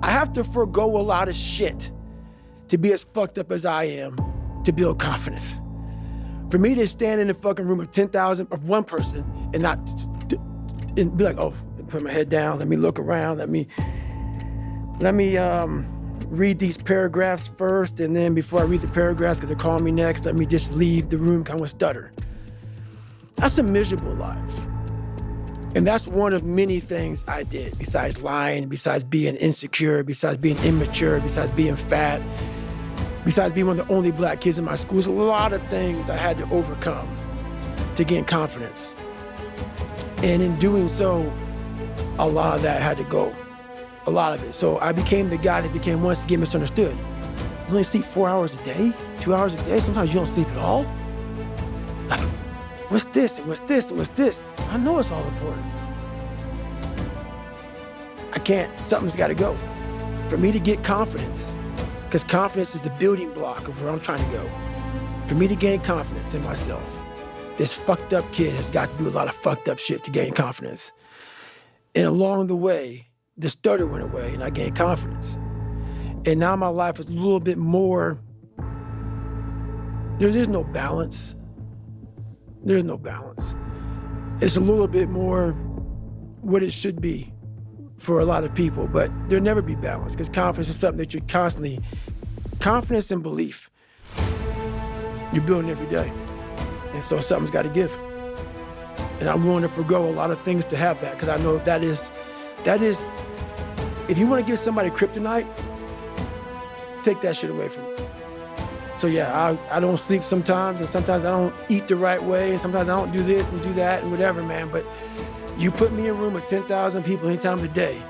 I have to forego a lot of shit to be as fucked up as I am to build confidence. For me to stand in the fucking room of 10,000 of one person and not and be like, oh, put my head down, let me look around, let me read these paragraphs first, and then before I read the paragraphs, because they're calling me next, let me just leave the room kind of stutter. That's a miserable life. And that's one of many things I did, besides lying, besides being insecure, besides being immature, besides being fat, besides being one of the only black kids in my school. There's a lot of things I had to overcome to gain confidence. And in doing so, a lot of that had to go. A lot of it. So I became the guy that became once again misunderstood. You only sleep 4 hours a day, 2 hours a day. Sometimes you don't sleep at all. Like, what's this and what's this and what's this? I know it's all important. I can't, something's gotta go. For me to get confidence, because confidence is the building block of where I'm trying to go. For me to gain confidence in myself, this fucked up kid has got to do a lot of fucked up shit to gain confidence. And along the way, the stutter went away and I gained confidence. And now my life is a little bit more, there's no balance. There's no balance. It's a little bit more what it should be for a lot of people, but there'll never be balance because confidence is something that you're constantly, confidence and belief, you're building every day. And so something's got to give. And I'm willing to forgo a lot of things to have that because I know that is, if you want to give somebody kryptonite, take that shit away from me. So yeah, I don't sleep sometimes, and sometimes I don't eat the right way, and sometimes I don't do this and do that and whatever, man. But you put me in a room with 10,000 people any time of the day,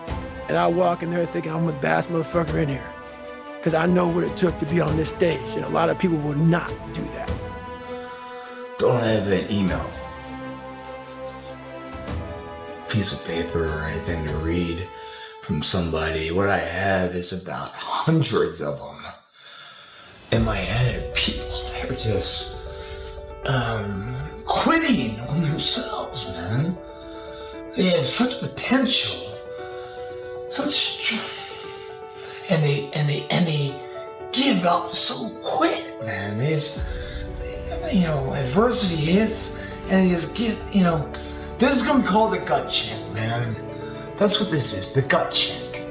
and I walk in there thinking I'm the baddest motherfucker in here. Because I know what it took to be on this stage, and a lot of people will not do that. Don't have an email, piece of paper or anything to read from somebody. What I have is about hundreds of them in my head. People that are just quitting on themselves, man. They have such potential, and they give up so quick, man. Adversity hits, and they just get, this is gonna be called the gut check, man. That's what this is, the gut check.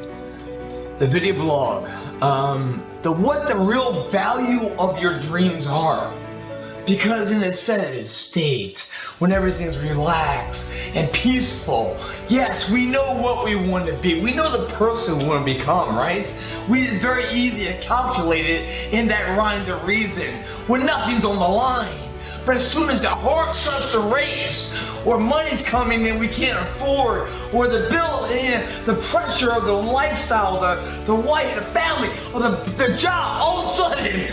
The video blog, what the real value of your dreams are. Because in a sedative state, when everything's relaxed and peaceful, yes, we know what we want to be. We know the person we want to become, right? It's very easy to calculate it in that rhyme to reason when nothing's on the line. But as soon as the heart starts to race, or money's coming in we can't afford, or the bill, the pressure of the lifestyle, the wife, the family, or the job, all of a sudden,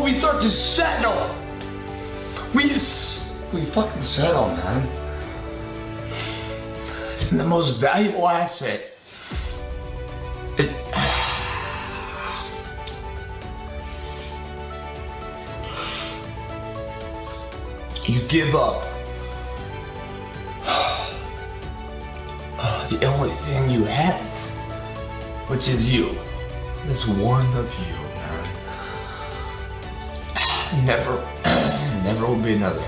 we start to settle. We fucking settle, man. And the most valuable asset, you give up the only thing you have, which is you. There's one of you, man. Never will be another.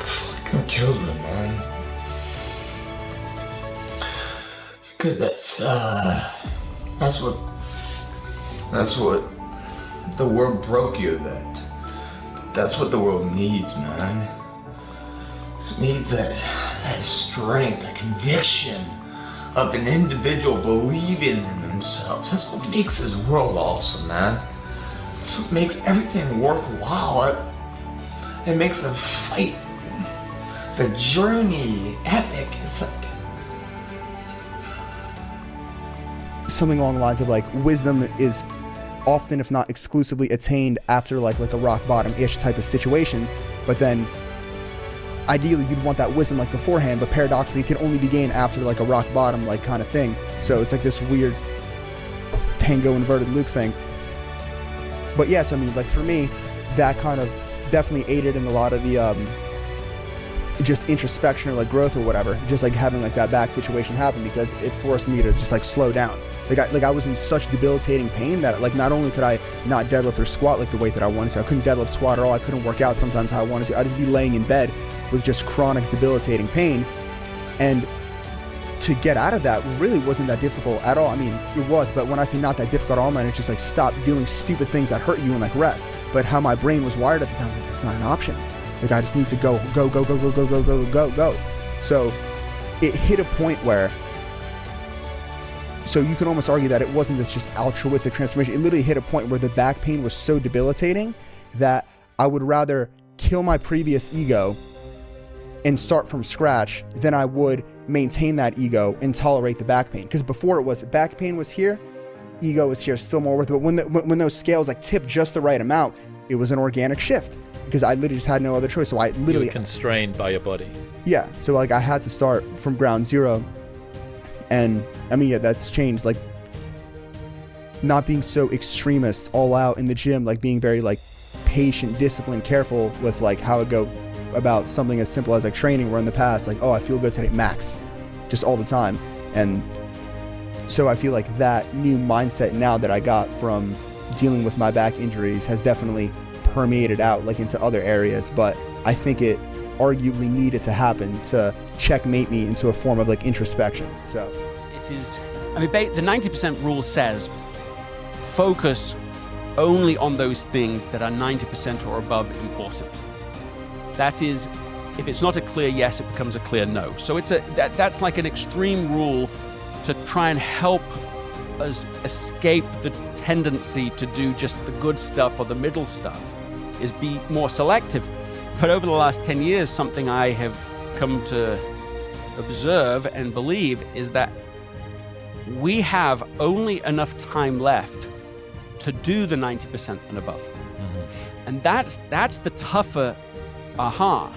Fucking kills me, man. Cause that's what the world broke you that. That's what the world needs, man. It needs that strength, that conviction of an individual believing in themselves. That's what makes this world awesome, man. That's what makes everything worthwhile. It makes the fight, the journey epic. It's like something along the lines of like wisdom is often, if not exclusively, attained after like a rock bottom-ish type of situation, but then ideally you'd want that wisdom like beforehand, but paradoxically it can only be gained after like a rock bottom like kind of thing. So it's like this weird tango inverted loop thing. But yes, I mean, like for me, that kind of definitely aided in a lot of the just introspection or like growth or whatever, just like having like that back situation happen, because it forced me to just like slow down. I was in such debilitating pain that like not only could I not deadlift or squat like the weight that I wanted to, I couldn't deadlift, squat at all, I couldn't work out sometimes how I wanted to. I'd just be laying in bed with just chronic debilitating pain. And to get out of that really wasn't that difficult at all. I mean, it was, but when I say not that difficult at all, man, it's just like stop doing stupid things that hurt you and like rest. But how my brain was wired at the time, like, that's not an option. Like I just need to go. So it hit a point where, so you can almost argue that it wasn't this just altruistic transformation. It literally hit a point where the back pain was so debilitating that I would rather kill my previous ego and start from scratch than I would maintain that ego and tolerate the back pain. Because before it was back pain was here, ego was here, still more worth it. But when those scales like tipped just the right amount, it was an organic shift. Because I literally just had no other choice. So I literally... You were constrained by your body. Yeah. So like I had to start from ground zero. And I mean, yeah, that's changed. Like not being so extremist all out in the gym, like being very like patient, disciplined, careful with like how it go about something as simple as like training, where in the past, like, oh, I feel good today, max, just all the time. And so I feel like that new mindset now that I got from dealing with my back injuries has definitely permeated out like into other areas, but I think it arguably needed to happen to checkmate me into a form of like introspection. So it is, I mean, the 90% rule says focus only on those things that are 90% or above important. That is, if it's not a clear yes, it becomes a clear no. So it's that's like an extreme rule to try and help us escape the tendency to do just the good stuff or the middle stuff, is be more selective. But over the last 10 years, something I have come to observe and believe is that we have only enough time left to do the 90% and above. Mm-hmm. And that's the tougher aha.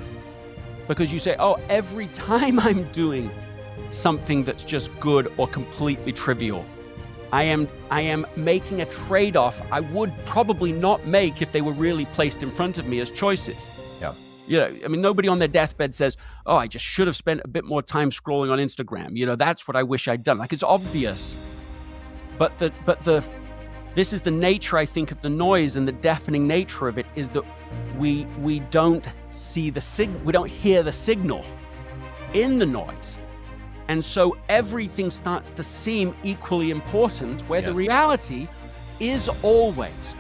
Because you say, oh, every time I'm doing something that's just good or completely trivial, I am making a trade-off I would probably not make if they were really placed in front of me as choices. Yeah. You know, I mean, nobody on their deathbed says, oh, I just should have spent a bit more time scrolling on Instagram. You know, that's what I wish I'd done. Like, it's obvious. But this is the nature, I think, of the noise, and the deafening nature of it is that we don't see we don't hear the signal in the noise. And so everything starts to seem equally important, where the reality is always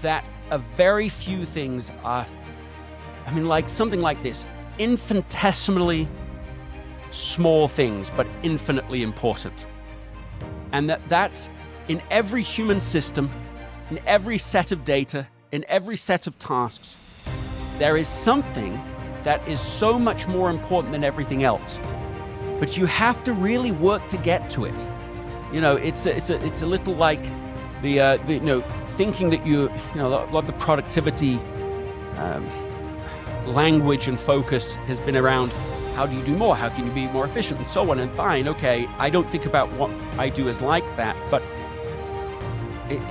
that a very few things are, I mean, like something like this, infinitesimally small things, but infinitely important. And that's in every human system, in every set of data, in every set of tasks, there is something that is so much more important than everything else. But you have to really work to get to it. You know, it's a little like the you know, thinking that you know, a lot of the productivity language and focus has been around how do you do more? How can you be more efficient? And so on. And fine, okay, I don't think about what I do as like that, but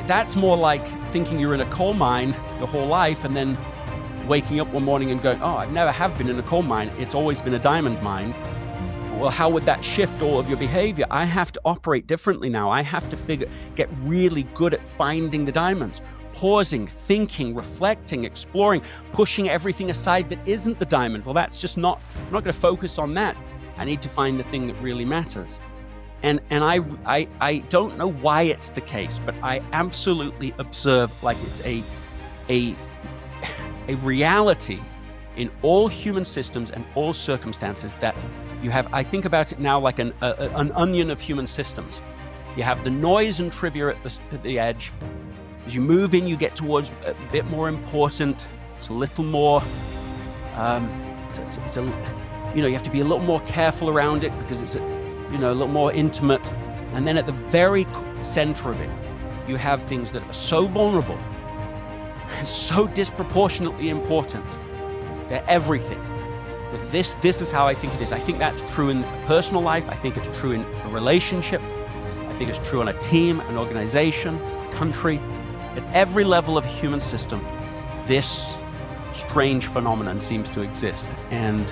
that's more like thinking you're in a coal mine your whole life and then waking up one morning and going, oh, I never have been in a coal mine. It's always been a diamond mine. Well, how would that shift all of your behavior? I have to operate differently now. I have to get really good at finding the diamonds, pausing, thinking, reflecting, exploring, pushing everything aside that isn't the diamond. Well, that's just I'm not going to focus on that. I need to find the thing that really matters. And I don't know why it's the case, but I absolutely observe like it's a reality in all human systems and all circumstances that you have. I think about it now like an onion of human systems. You have the noise and trivia at the edge. As you move in, you get towards a bit more important. It's a little more, you have to be a little more careful around it because it's a little more intimate. And then at the very center of it, you have things that are so vulnerable and so disproportionately important. They're everything. But this is how I think it is. I think that's true in personal life. I think it's true in a relationship. I think it's true on a team, an organization, a country. At every level of a human system, this strange phenomenon seems to exist, and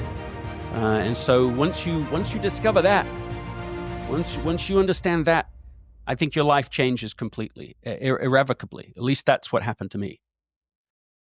so once you discover that, once you understand that, I think your life changes completely, irrevocably. At least that's what happened to me.